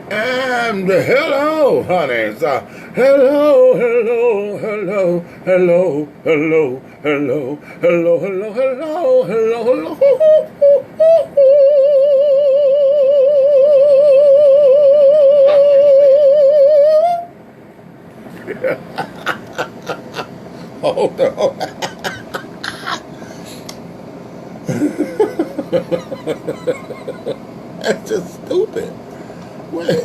And hello, honey. So, hello, hello, hello, hello, hello, hello, hello, hello, hello, hello, hello. Hold on. That's just stupid. Wait.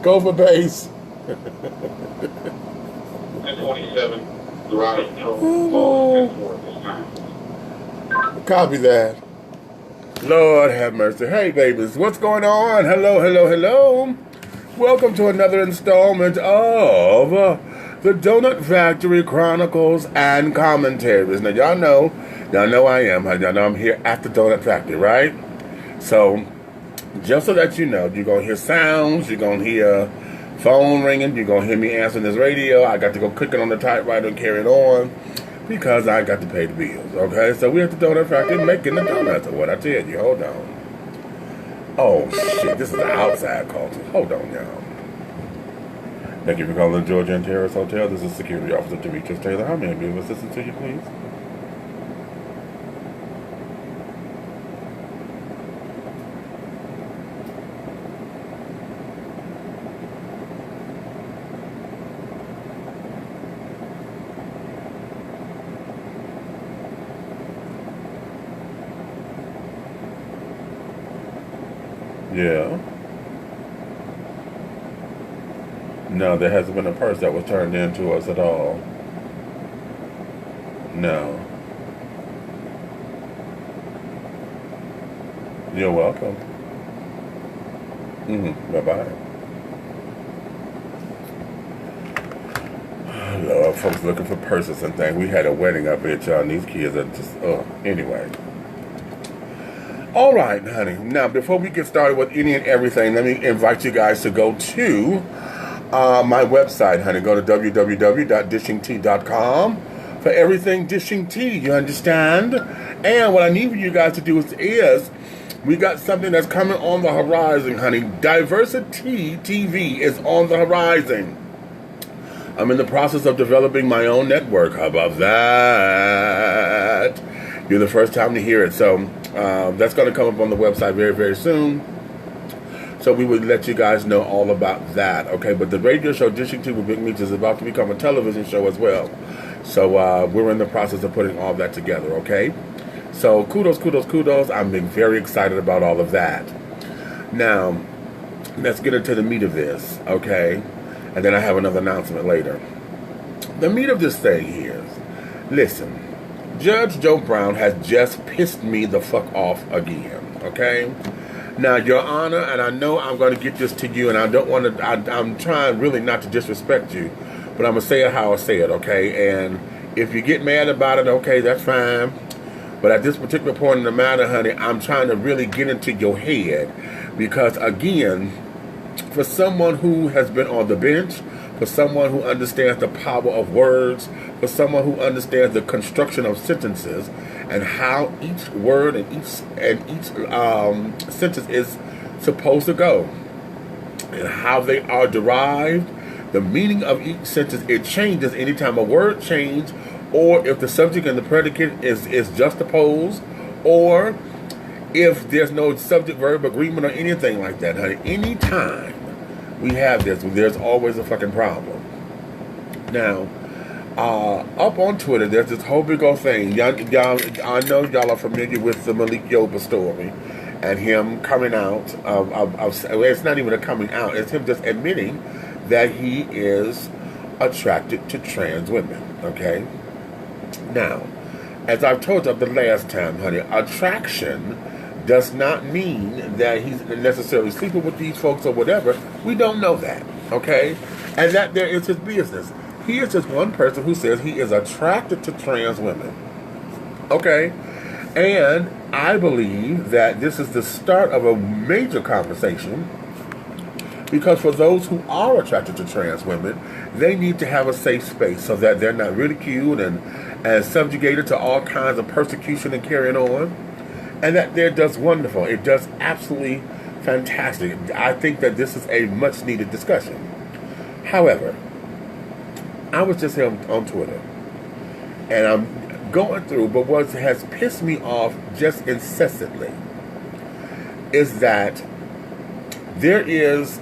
Go for base. 1027, garage control, this time. Copy that. Lord have mercy. Hey, babies, what's going on? Hello, hello, hello. Welcome to another installment of the Donut Factory Chronicles and Commentaries. Now, y'all know I am. Y'all know I'm here at the Donut Factory, right? So, just so that you know, you're going to hear sounds, you're going to hear phone ringing, you're going to hear me answering this radio. I got to go clicking on the typewriter and carry it on because I got to pay the bills, okay? So, we're at the Donut Factory making the donuts, or what I tell you. Hold on. Oh, shit, this is the outside call. Hold on, y'all. Thank you for calling the Georgia and Terrace Hotel. This is Security Officer Demetrius Taylor. How may I be of assistance to you, please? Yeah. No, there hasn't been a purse that was turned in to us at all. No. You're welcome. Bye-bye. Lord, folks looking for purses and things. We had a wedding up here, y'all, and these kids are just, anyway. All right, honey. Now, before we get started with any and everything, let me invite you guys to go to my website, honey. Go to www.dishingtea.com for everything Dishing Tea, you understand? And what I need for you guys to do is we got something that's coming on the horizon, honey. Diversity TV is on the horizon. I'm in the process of developing my own network. How about that? You're the first time to hear it. So that's going to come up on the website very, very soon. So we would let you guys know all about that, okay? But the radio show Dishing Tea with Big Meats is about to become a television show as well. So we're in the process of putting all that together, okay? So kudos, kudos, kudos. I'm being very excited about all of that. Now, let's get into the meat of this, okay? And then I have another announcement later. The meat of this thing here is, listen, Judge Joe Brown has just pissed me the fuck off again, okay? Now, Your Honor, and I know I'm going to get this to you, and I don't want to, I'm trying really not to disrespect you, but I'm going to say it how I say it, okay? And if you get mad about it, okay, that's fine. But at this particular point in the matter, honey, I'm trying to really get into your head. Because, again, for someone who has been on the bench, for someone who understands the power of words, for someone who understands the construction of sentences, and how each word and each sentence is supposed to go, and how they are derived, the meaning of each sentence, it changes anytime a word changes, or if the subject and the predicate is juxtaposed, or if there's no subject-verb agreement or anything like that, honey. Anytime we have this, there's always a fucking problem. Now, up on Twitter, there's this whole big old thing. Y'all, I know y'all are familiar with the MALIK YOBA story and him coming out it's not even a coming out, it's him just admitting that he is attracted to trans women, okay? Now, as I've told you the last time, honey, attraction does not mean that he's necessarily sleeping with these folks or whatever. We don't know that, okay? And that there is his business. He is just one person who says he is attracted to trans women, okay? And I believe that this is the start of a major conversation, because for those who are attracted to trans women, they need to have a safe space so that they're not ridiculed and subjugated to all kinds of persecution and carrying on. And that there does wonderful. It does absolutely Fantastic. I think that this is a much needed discussion. However, I was just here on Twitter, and I'm going through, but what has pissed me off just incessantly is that there is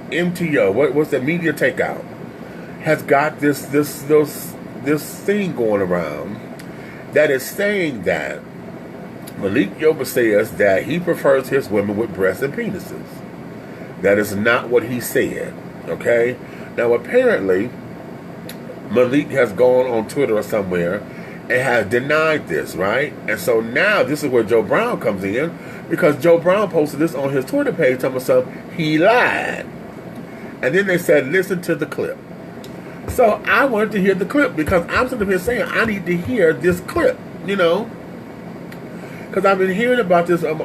MTO, what's the media takeout, has got this thing going around that is saying that Malik YOBA says that he prefers his women with breasts and penises. That is not what he said. Okay? Now apparently Malik has gone on Twitter or somewhere and has denied this, right? And so now this is where Joe Brown comes in, because Joe Brown posted this on his Twitter page telling himself he lied. And then they said, listen to the clip. So I wanted to hear the clip because I'm sitting here saying I need to hear this clip, you know? Because I've been hearing about this. I'm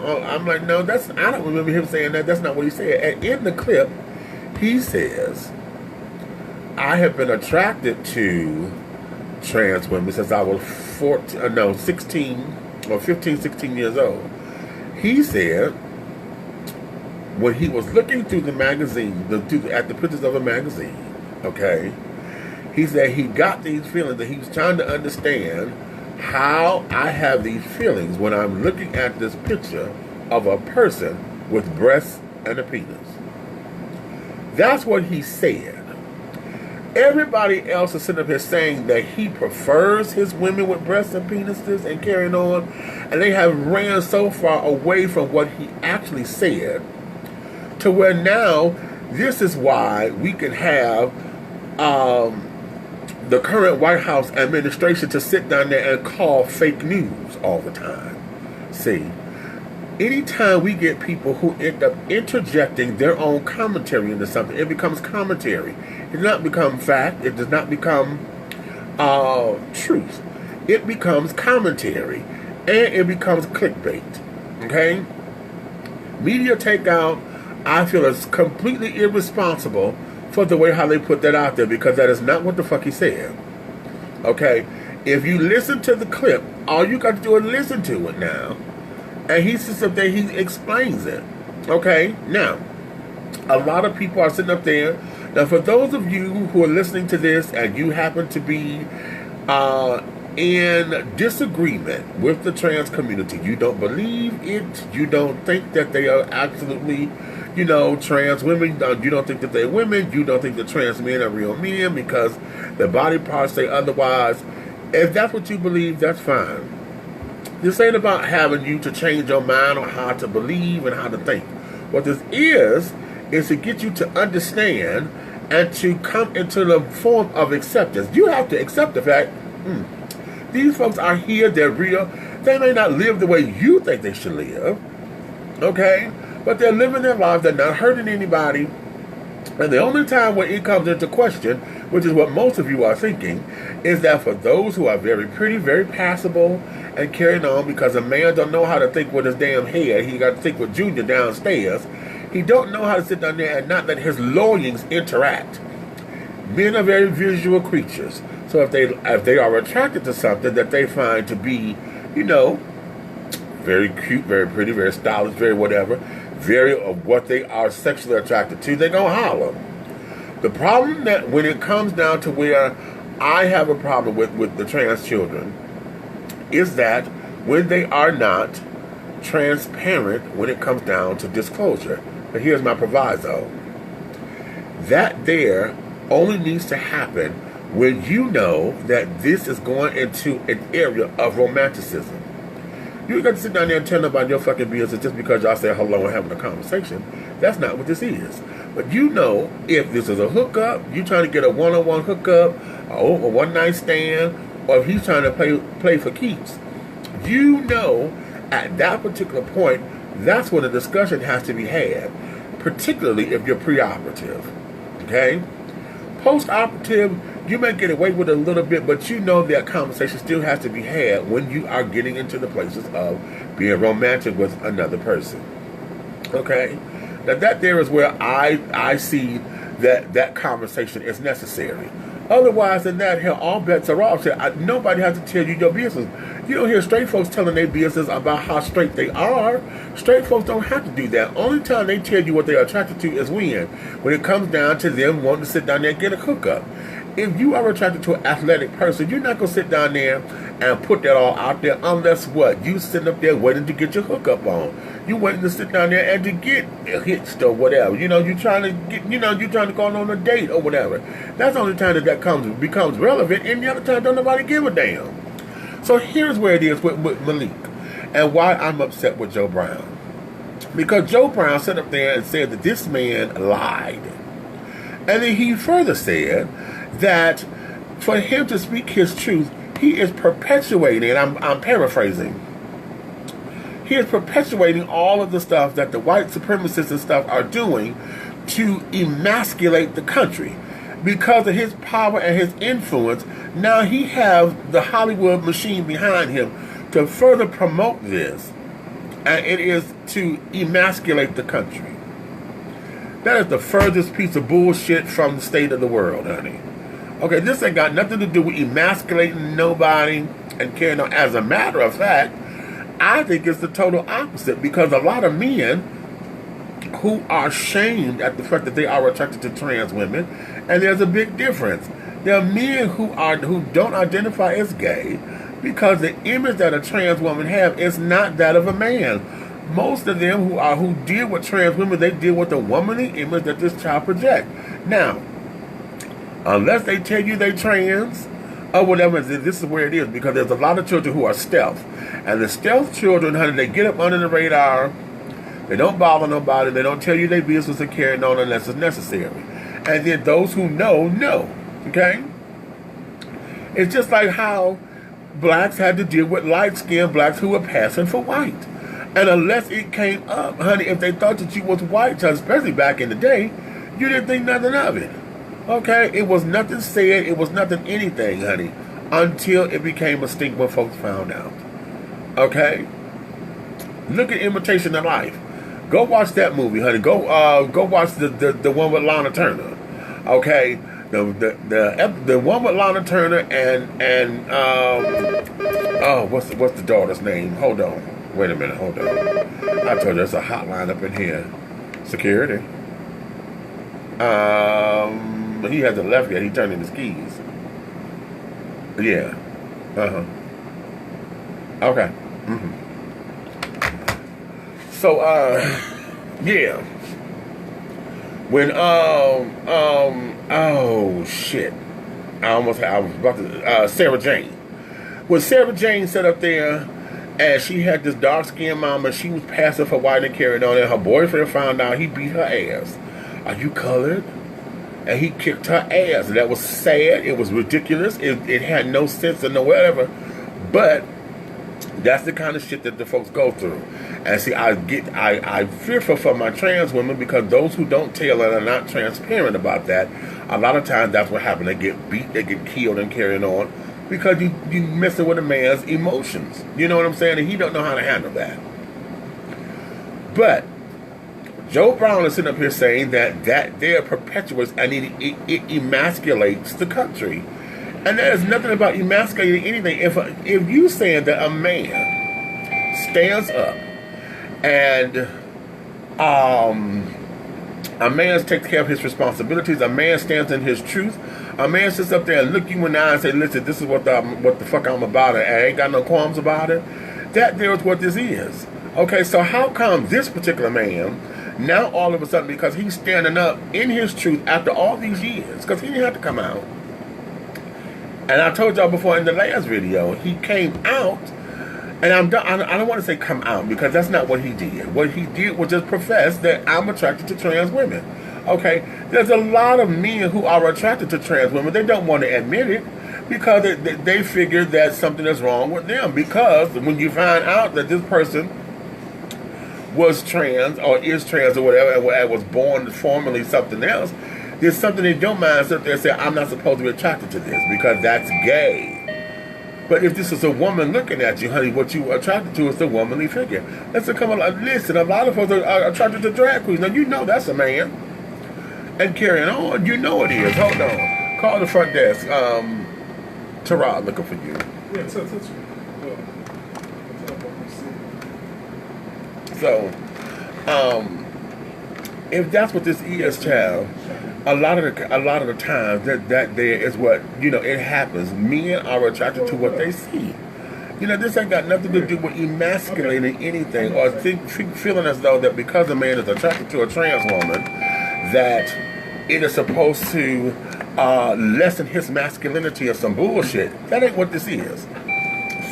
like, no, I don't remember him saying that. That's not what he said. And in the clip, he says, I have been attracted to trans women since I was 16 or 15, 16 years old. He said, when he was looking through the magazine, at the pictures of a magazine, okay, he said he got these feelings, and he was trying to understand how I have these feelings when I'm looking at this picture of a person with breasts and a penis. That's what he said. Everybody else is sitting up here saying that he prefers his women with breasts and penises and carrying on, and they have ran so far away from what he actually said to where now this is why we can have the current White House administration to sit down there and call fake news all the time. See, anytime we get people who end up interjecting their own commentary into something, it becomes commentary. It does not become fact. It does not become truth. It becomes commentary, and it becomes clickbait. Okay? Media takeout, I feel, is completely irresponsible for the way how they put that out there, because that is not what the fuck he said. Okay? If you listen to the clip, all you got to do is listen to it now. And he sits up there, he explains it. Okay? Now, a lot of people are sitting up there. Now, for those of you who are listening to this and you happen to be in disagreement with the trans community, you don't believe it, you don't think that they are absolutely, you know, trans women, you don't think that they're women, you don't think that trans men are real men because their body parts say otherwise. If that's what you believe, that's fine. This ain't about having you to change your mind on how to believe and how to think. What this is to get you to understand and to come into the form of acceptance. You have to accept the fact, these folks are here, they're real. They may not live the way you think they should live, okay? But they're living their lives, they're not hurting anybody. And the only time when it comes into question, which is what most of you are thinking, is that for those who are very pretty, very passable, and carrying on, because a man don't know how to think with his damn head, he got to think with Junior downstairs. He don't know how to sit down there and not let his loins interact. Men are very visual creatures. So if they are attracted to something that they find to be, you know, very cute, very pretty, very stylish, very whatever, very of what they are sexually attracted to, they're going to holler. The problem that when it comes down to where I have a problem with the trans children is that when they are not transparent when it comes down to disclosure. But here's my proviso. That there only needs to happen when you know that this is going into an area of romanticism. You ain't got to sit down there and tell nobody your fucking business just because y'all say hello and having a conversation. That's not what this is. But you know, if this is a hookup, you trying to get a one-on-one hookup, or a one-night stand, or if he's trying to play for keeps, you know at that particular point, that's when a discussion has to be had, particularly if you're preoperative. Okay? Post-operative, you may get away with it a little bit, but you know that conversation still has to be had when you are getting into the places of being romantic with another person. Okay? Now that there is where I see that conversation is necessary. Otherwise than that, hell, all bets are off. Nobody has to tell you your business. You don't hear straight folks telling their business about how straight they are. Straight folks don't have to do that. Only time they tell you what they're attracted to is when it comes down to them wanting to sit down there and get a hookup. If you are attracted to an athletic person, you're not going to sit down there and put that all out there unless what? You sitting up there waiting to get your hookup on. You waiting to sit down there and to get hitched or whatever. You know, you're trying to go on a date or whatever. That's the only time that becomes relevant, and the other time don't nobody give a damn. So here's where it is with Malik and why I'm upset with Joe Brown. Because Joe Brown sat up there and said that this man lied. And then he further said that for him to speak his truth, he is perpetuating, and I'm paraphrasing, he is perpetuating all of the stuff that the white supremacists and stuff are doing to emasculate the country. Because of his power and his influence, now he has the Hollywood machine behind him to further promote this. And it is to emasculate the country. That is the furthest piece of bullshit from the state of the world, honey. Okay, this ain't got nothing to do with emasculating nobody and carrying on. As a matter of fact, I think it's the total opposite, because a lot of men who are shamed at the fact that they are attracted to trans women, and there's a big difference. There are men who don't identify as gay because the image that a trans woman have is not that of a man. Most of them who deal with trans women, they deal with the womanly image that this child projects. Now, unless they tell you they trans or whatever, this is where it is, because there's a lot of children who are stealth. And the stealth children, honey, they get up under the radar. They don't bother nobody. They don't tell you their business and carrying on unless it's necessary. And then those who know. Okay? It's just like how blacks had to deal with light-skinned blacks who were passing for white. And unless it came up, honey, if they thought that you was white, especially back in the day, you didn't think nothing of it. Okay? It was nothing said. It was nothing anything, honey, until it became a stink when folks found out. Okay? Look at Imitation of Life. Go watch that movie, honey. Go watch the one with Lana Turner. Okay? The one with Lana Turner and what's the daughter's name? Hold on. Wait a minute, hold on. I told you there's a hotline up in here. Security. He hasn't left yet. He turned in his keys. Yeah. Okay. So, yeah. When, oh, shit. I was about to, Sarah Jane. When Sarah Jane sat up there and she had this dark-skinned mama, she was passing for white and carried on, and her boyfriend found out, he beat her ass. Are you colored? And he kicked her ass. And that was sad. It was ridiculous. It had no sense and no whatever. But that's the kind of shit that the folks go through. And see, I fearful for my trans women, because those who don't tell and are not transparent about that, a lot of times that's what happens. They get beat, they get killed and carrying on, because you messing with a man's emotions. You know what I'm saying? And he don't know how to handle that. But Joe Brown is sitting up here saying that they're perpetuates and it emasculates the country. And there's nothing about emasculating anything. If you saying that a man stands up and a man takes care of his responsibilities, a man stands in his truth, a man sits up there and look you in the eye and say, listen, this is what the fuck I'm about, and I ain't got no qualms about it, that there is what this is. Okay, so how come this particular man, now all of a sudden, because he's standing up in his truth after all these years, because he didn't have to come out. And I told y'all before in the last video, he came out, and I don't want to say come out, because that's not what he did. What he did was just profess that I'm attracted to trans women. Okay, there's a lot of men who are attracted to trans women. They don't want to admit it, because they figure that something is wrong with them. Because when you find out that this person was trans or is trans or whatever, and was born formerly something else, there's something in your mind sit there and say, I'm not supposed to be attracted to this because that's gay. But if this is a woman looking at you, honey, what you are attracted to is the womanly figure. Listen, a lot of folks are attracted to drag queens. Now, you know that's a man. And carrying on, you know it is. Hold on. Call the front desk. Tara looking for you. Yeah, So, if that's what this is, child, a lot of the times that there is what, it happens. Men are attracted to what they see. This ain't got nothing to do with emasculating anything or feeling as though that because a man is attracted to a trans woman, that it is supposed to lessen his masculinity or some bullshit. That ain't what this is.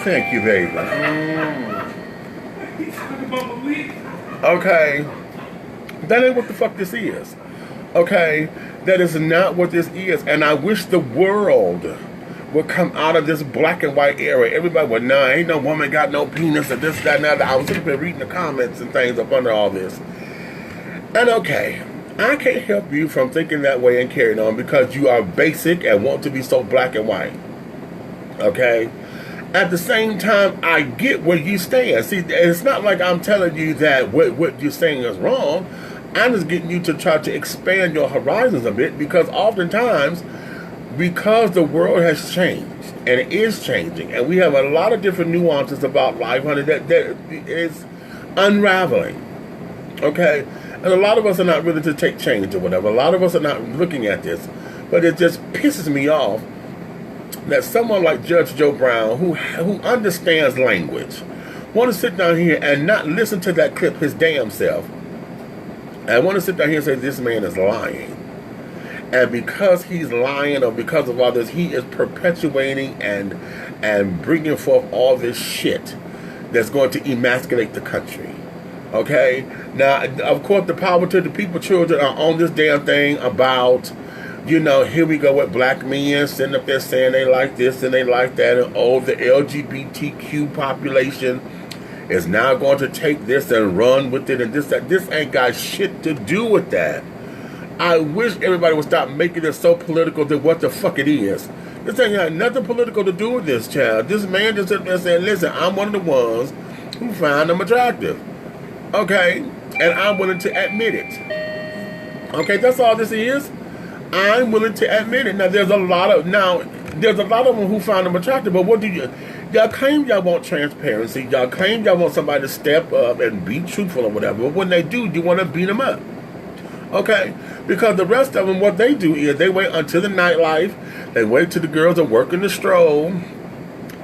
Thank you, baby. Okay. That ain't what the fuck this is. Okay? That is not what this is. And I wish the world would come out of this black and white era. Everybody would, nah, ain't no woman got no penis or this, that, and that. I was sitting there reading the comments and things up under all this. And okay, I can't help you from thinking that way and carrying on because you are basic and want to be so black and white. Okay? At the same time, I get where you stand. See, it's not like I'm telling you that what you're saying is wrong. I'm just getting you to try to expand your horizons a bit because oftentimes, because the world has changed and it is changing, and we have a lot of different nuances about life, honey, that is unraveling. Okay? And a lot of us are not willing to take change or whatever. A lot of us are not looking at this. But it just pisses me off that someone like Judge Joe Brown, who understands language, want to sit down here and not listen to that clip his damn self. And want to sit down here and say this man is lying. And because he's lying or because of all this, he is perpetuating and bringing forth all this shit that's going to emasculate the country. Okay? Now, of course, the power to the people, children are on this damn thing about, here we go with black men sitting up there saying they like this and they like that. And the LGBTQ population is now going to take this and run with it and this, that. This ain't got shit to do with that. I wish everybody would stop making it so political to what the fuck it is. This ain't got nothing political to do with this, child. This man just sitting there saying, listen, I'm one of the ones who find them attractive. Okay? And I'm willing to admit it. Okay, that's all this is. I'm willing to admit it. Now, there's a lot of them who find them attractive, but what do y'all claim y'all want transparency. Y'all claim y'all want somebody to step up and be truthful or whatever, but when they do, you want to beat them up. Okay? Because the rest of them, what they do is they wait until the nightlife. They wait till the girls are working the stroll.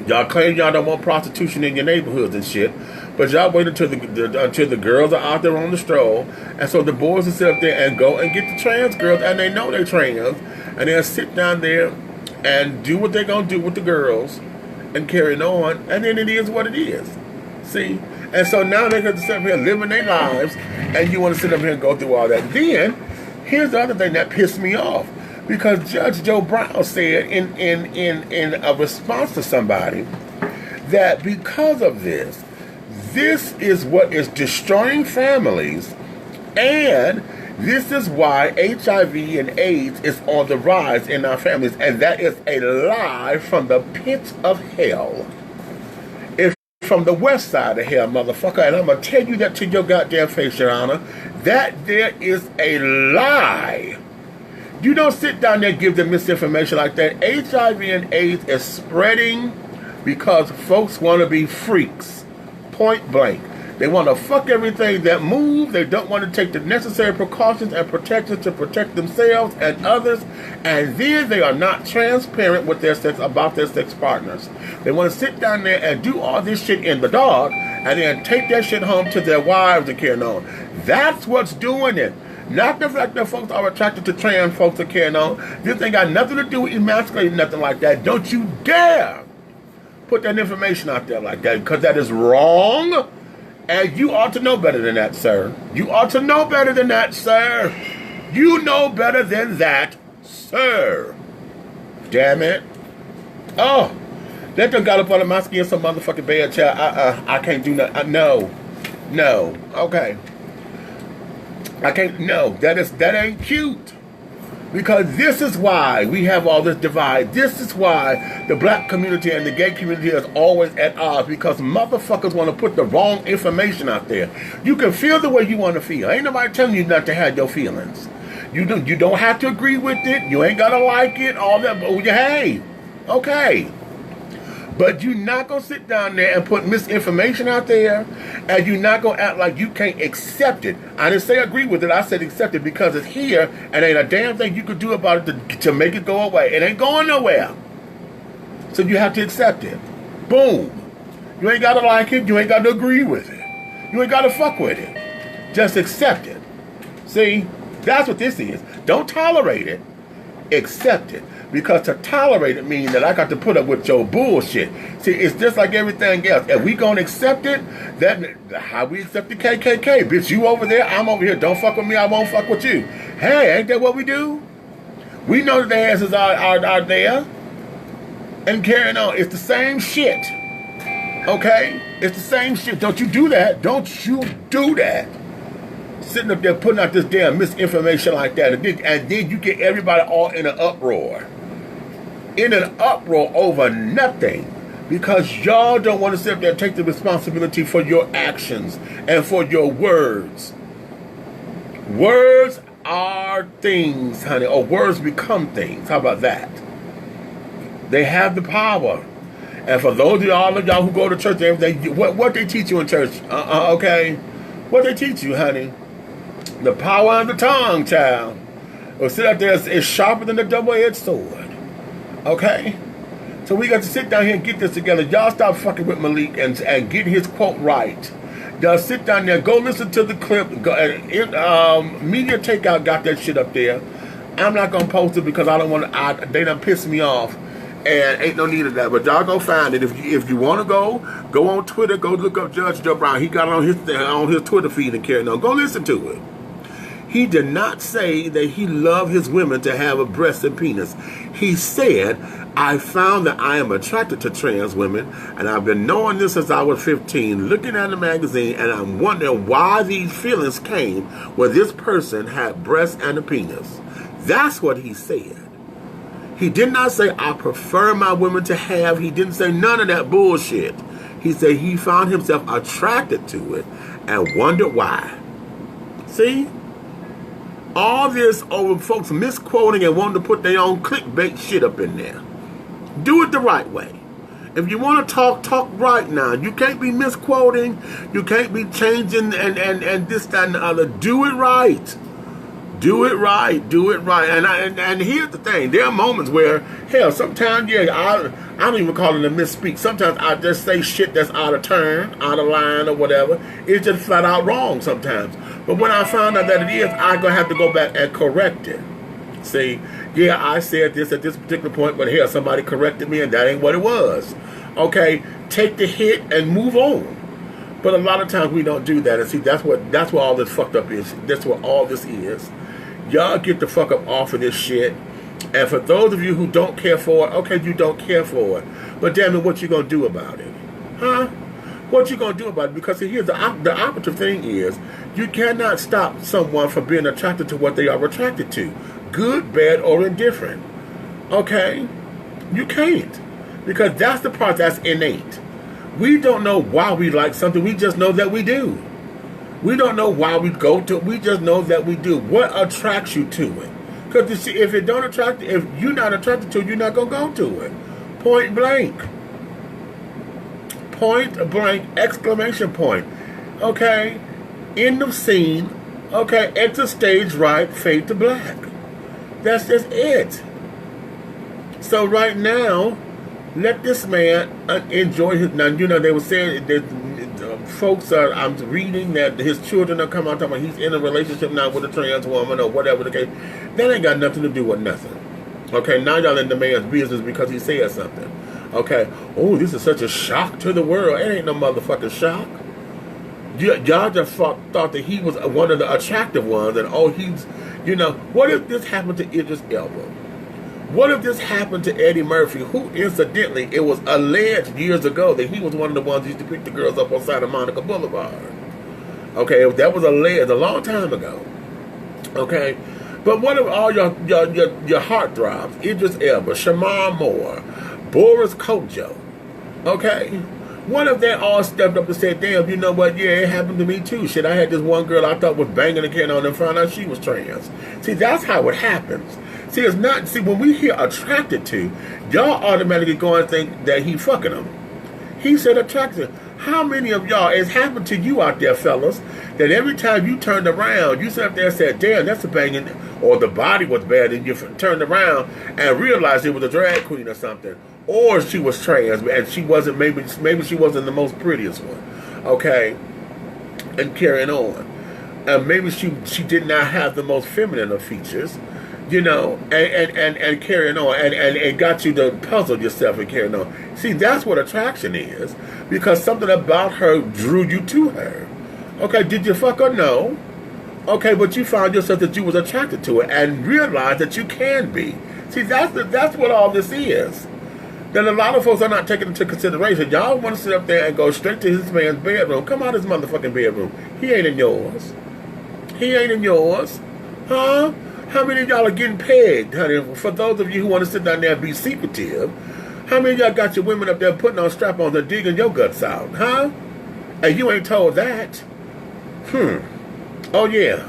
Y'all claim y'all don't want prostitution in your neighborhoods and shit. But y'all wait until the girls are out there on the stroll. And so the boys will sit up there and go and get the trans girls. And they know they're trans. And they'll sit down there and do what they're going to do with the girls. And carry on. And then it is what it is. See? And so now they're going to sit up here living their lives. And you want to sit up here and go through all that. Then, here's the other thing that pissed me off. Because Judge Joe Brown said in a response to somebody that because of this is what is destroying families, and this is why HIV and AIDS is on the rise in our families, and that is a lie from the pit of hell. It's from the west side of hell, motherfucker, and I'm going to tell you that to your goddamn face, Your Honor, that there is a lie. You don't sit down there and give them misinformation like that. HIV and AIDS is spreading because folks want to be freaks. Point blank. They want to fuck everything that moves. They don't want to take the necessary precautions and protections to protect themselves and others. And then they are not transparent with their sex about their sex partners. They want to sit down there and do all this shit in the dark and then take that shit home to their wives and carry on. That's what's doing it. Not the fact that folks are attracted to trans folks that carry on. This ain't got nothing to do with emasculating, nothing like that. Don't you dare put that information out there like that, because that is wrong. And you ought to know better than that, sir. You ought to know better than that, sir. You know better than that, sir. Damn it. Oh, that done got up under my skin some motherfucking bad child. I can't do nothing. No. Okay. I can't. No, that ain't cute. Because this is why we have all this divide. This is why the black community and the gay community is always at odds. Because motherfuckers want to put the wrong information out there. You can feel the way you want to feel. Ain't nobody telling you not to have your feelings. You don't have to agree with it. You ain't got to like it. All that. But hey, okay. But you're not going to sit down there and put misinformation out there, and you're not going to act like you can't accept it. I didn't say agree with it. I said accept it because it's here, and ain't a damn thing you could do about it to make it go away. It ain't going nowhere. So you have to accept it. Boom. You ain't got to like it. You ain't got to agree with it. You ain't got to fuck with it. Just accept it. See? That's what this is. Don't tolerate it. Accept it. Because to tolerate it means that I got to put up with your bullshit. See, it's just like everything else. If we gonna accept it, that how we accept the KKK. Bitch, you over there, I'm over here. Don't fuck with me, I won't fuck with you. Hey, ain't that what we do? We know that their asses are there. And carrying on. It's the same shit. Okay? It's the same shit. Don't you do that. Don't you do that. Sitting up there putting out this damn misinformation like that. And then you get everybody all in an uproar. In an uproar over nothing. Because y'all don't want to sit up there and take the responsibility for your actions and for your words. Words are things, honey. Or words become things. How about that? They have the power. And for those of all of y'all who go to church and everything, what they teach you in church, okay? What they teach you, honey? The power of the tongue, child. Or sit out there, it's sharper than a double-edged sword. Okay? So we got to sit down here and get this together. Y'all stop fucking with Malik and get his quote right. Y'all sit down there, go listen to the clip. Media Takeout got that shit up there. I'm not going to post it because I don't want to, they done piss me off. And ain't no need of that. But y'all go find it. If you want to go on Twitter. Go look up Judge Joe Brown. He got it on his Twitter feed and carrying on. Go listen to it. He did not say that he loved his women to have a breast and penis. He said, I found that I am attracted to trans women, and I've been knowing this since I was 15, looking at the magazine, and I'm wondering why these feelings came when this person had breasts and a penis. That's what he said. He did not say, I prefer my women to have. He didn't say none of that bullshit. He said he found himself attracted to it and wondered why. See? All this over folks misquoting and wanting to put their own clickbait shit up in there. Do it the right way. If you want to talk right now. You can't be misquoting. You can't be changing and this, that, and the other. Do it right. Do it right. Do it right. And here's the thing. There are moments where, hell, sometimes, yeah, I don't even call it a misspeak. Sometimes I just say shit that's out of turn, out of line or whatever. It's just flat out wrong sometimes. But when I find out that it is, I'm going to have to go back and correct it. See, yeah, I said this at this particular point, but hell, somebody corrected me and that ain't what it was. Okay, take the hit and move on. But a lot of times we don't do that. And see, that's what all this fucked up is. That's what all this is. Y'all get the fuck up off of this shit. And for those of you who don't care for it, okay, you don't care for it. But damn it, what you gonna do about it? Huh? What you gonna do about it? Because here's the operative thing is, you cannot stop someone from being attracted to what they are attracted to. Good, bad, or indifferent. Okay? You can't. Because that's the part that's innate. We don't know why we like something, we just know that we do. We don't know why we go to it, we just know that we do. What attracts you to it? Because you see, if it don't attract you, if you're not attracted to it, you're not going to go to it. Point blank. Point blank, exclamation point. Okay? End of scene. Okay? Enter stage right, fade to black. That's just it. So right now, let this man enjoy his... Now, you know, they were saying that folks are... I'm reading that his children are coming out talking about he's in a relationship now with a trans woman or whatever the case. That ain't got nothing to do with nothing. Okay, now y'all in the man's business because he said something. Okay, oh, this is such a shock to the world. It ain't no motherfucking shock. Y'all just thought that he was one of the attractive ones and oh, he's... You know, what if this happened to Idris Elba? What if this happened to Eddie Murphy, who incidentally, it was alleged years ago that he was one of the ones who used to pick the girls up on Santa Monica Boulevard. Okay, that was alleged a long time ago. Okay, but what if all your heartthrobs, Idris Elba, Shamar Moore, Boris Kodjoe, okay? What if they all stepped up and said, damn, you know what, yeah, it happened to me too. Shit, I had this one girl I thought was banging the can on and found out she was trans. See, that's how it happens. See, it's not. See, when we hear attracted to, y'all automatically go and think that he fucking them. He said attracted. How many of y'all, it's happened to you out there, fellas, that every time you turned around, you sat up there and said, damn, that's a banging, or the body was bad, and you turned around and realized it was a drag queen or something, or she was trans, and she wasn't, maybe she wasn't the most prettiest one, okay, and carrying on. And maybe she did not have the most feminine of features, you know, and carrying on, and got you to puzzle yourself and carrying on. See, that's what attraction is, because something about her drew you to her. Okay, did you fuck her? No. Okay, but you found yourself that you was attracted to her and realized that you can be. See, that's what all this is. That a lot of folks are not taking into consideration. Y'all want to sit up there and go straight to his man's bedroom. Come out his motherfucking bedroom. He ain't in yours. He ain't in yours. Huh? How many of y'all are getting pegged, honey? For those of you who want to sit down there and be secretive, how many of y'all got your women up there putting on strap-ons and digging your guts out, huh? And you ain't told that. Oh, yeah.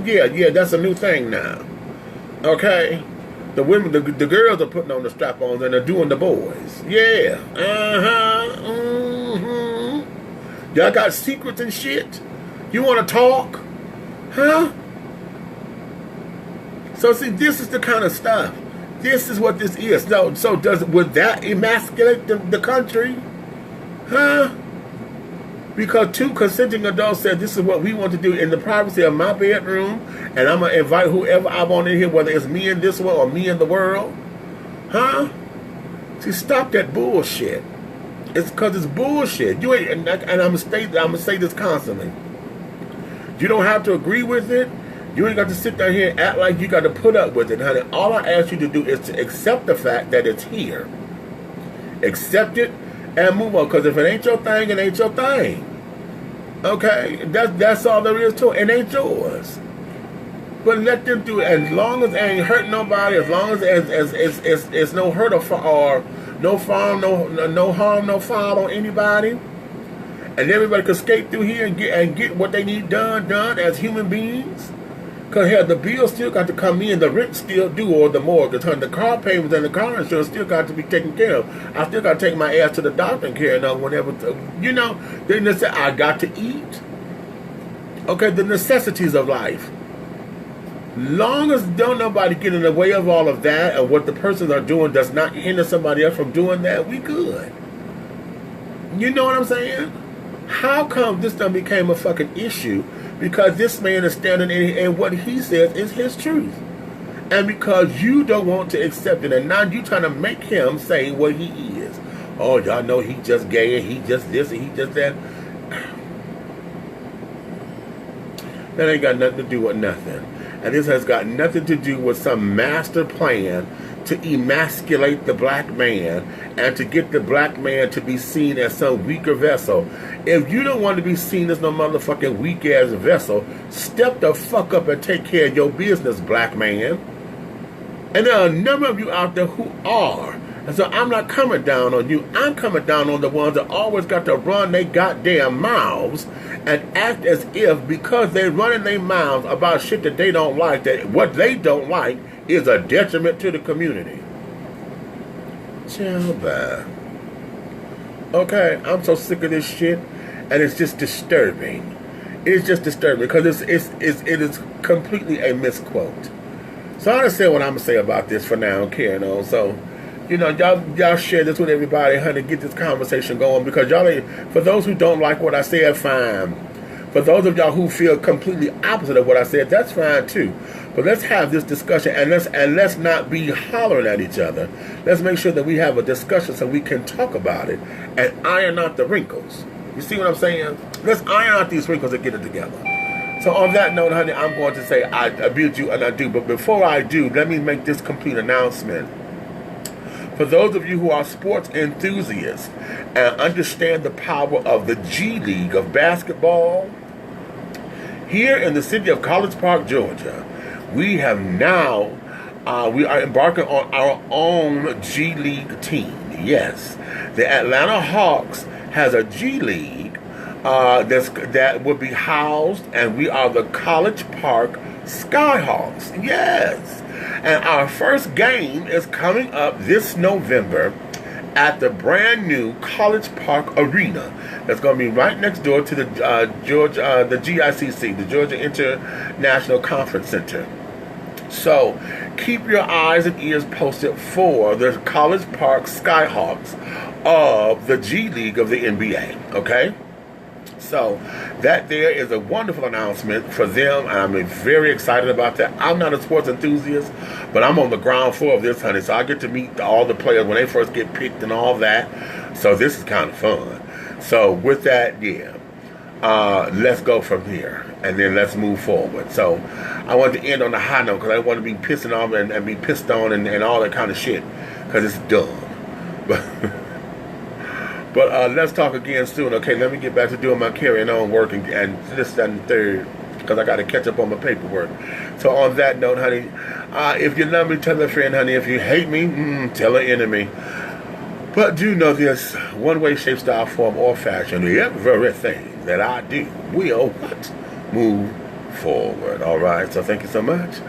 Yeah, that's a new thing now. Okay? The women, the girls are putting on the strap-ons and they're doing the boys. Yeah. Y'all got secrets and shit? You want to talk? Huh? So see, this is the kind of stuff. This is what this is. So would that emasculate the country? Huh? Because two consenting adults said this is what we want to do in the privacy of my bedroom, and I'm going to invite whoever I want in here, whether it's me in this world or me in the world. Huh? See, stop that bullshit. It's because it's bullshit. You ain't, and I'm gonna say this constantly. You don't have to agree with it. You ain't got to sit down here and act like you got to put up with it, honey. All I ask you to do is to accept the fact that it's here. Accept it and move on. Because if it ain't your thing, it ain't your thing. Okay? That's all there is to it. It ain't yours. But let them do it. As long as it ain't hurt nobody, as long as it's no hurt or no harm, no foul on anybody, and everybody can skate through here and get what they need done as human beings. Because hell, the bills still got to come in, the rent still due, or the mortgage, the car payments and the car insurance still got to be taken care of. I still got to take my ass to the doctor and carry on whatever. You know, then they say I got to eat. Okay, the necessities of life. Long as don't nobody get in the way of all of that, and what the persons are doing does not hinder somebody else from doing that, we good. You know what I'm saying? How come this done became a fucking issue? Because this man is standing in and what he says is his truth. And because you don't want to accept it, and now you trying to make him say what he is. Oh, y'all know he just gay, and he just this, and he just that. That ain't got nothing to do with nothing. And this has got nothing to do with some master plan to emasculate the black man and to get the black man to be seen as some weaker vessel. If you don't want to be seen as no motherfucking weak-ass vessel, step the fuck up and take care of your business, black man. And there are a number of you out there who are. And so I'm not coming down on you. I'm coming down on the ones that always got to run their goddamn mouths and act as if because they're running their mouths about shit that they don't like, that what they don't like is a detriment to the community. Child, okay, I'm so sick of this shit, and it's just disturbing. It's just disturbing because it is completely a misquote. So I understand what I'm gonna say about this for now, carrying on. So, you know, y'all share this with everybody, honey. Get this conversation going because y'all ain't. For those who don't like what I said, fine. For those of y'all who feel completely opposite of what I said, that's fine too. But let's have this discussion and let's not be hollering at each other. Let's make sure that we have a discussion so we can talk about it and iron out the wrinkles. You see what I'm saying? Let's iron out these wrinkles and get it together. So on that note, honey, I'm going to say I bid you and I do. But before I do, let me make this complete announcement. For those of you who are sports enthusiasts and understand the power of the G League of basketball, here in the city of College Park, Georgia, we have now, we are embarking on our own G League team. Yes, the Atlanta Hawks has a G League that will be housed, and we are the College Park Skyhawks. Yes. And our first game is coming up this November at the brand new College Park Arena. That's going to be right next door to the the GICC, the Georgia International Conference Center. So keep your eyes and ears posted for the College Park Skyhawks of the G League of the NBA. Okay? So that there is a wonderful announcement for them, and I'm very excited about that. I'm not a sports enthusiast, but I'm on the ground floor of this, honey, so I get to meet all the players when they first get picked and all that. So this is kind of fun. So with that, yeah, let's go from here, and then let's move forward. So I want to end on a high note because I want to be pissing off and be pissed on and all that kind of shit because it's dumb. But let's talk again soon. Okay, let me get back to doing my carrying on work and this, that, and the third, because I got to catch up on my paperwork. So on that note, honey, if you love me, tell a friend, honey. If you hate me, tell an enemy. But do know this: one way, shape, style, form, or fashion, everything that I do will move forward. All right. So thank you so much.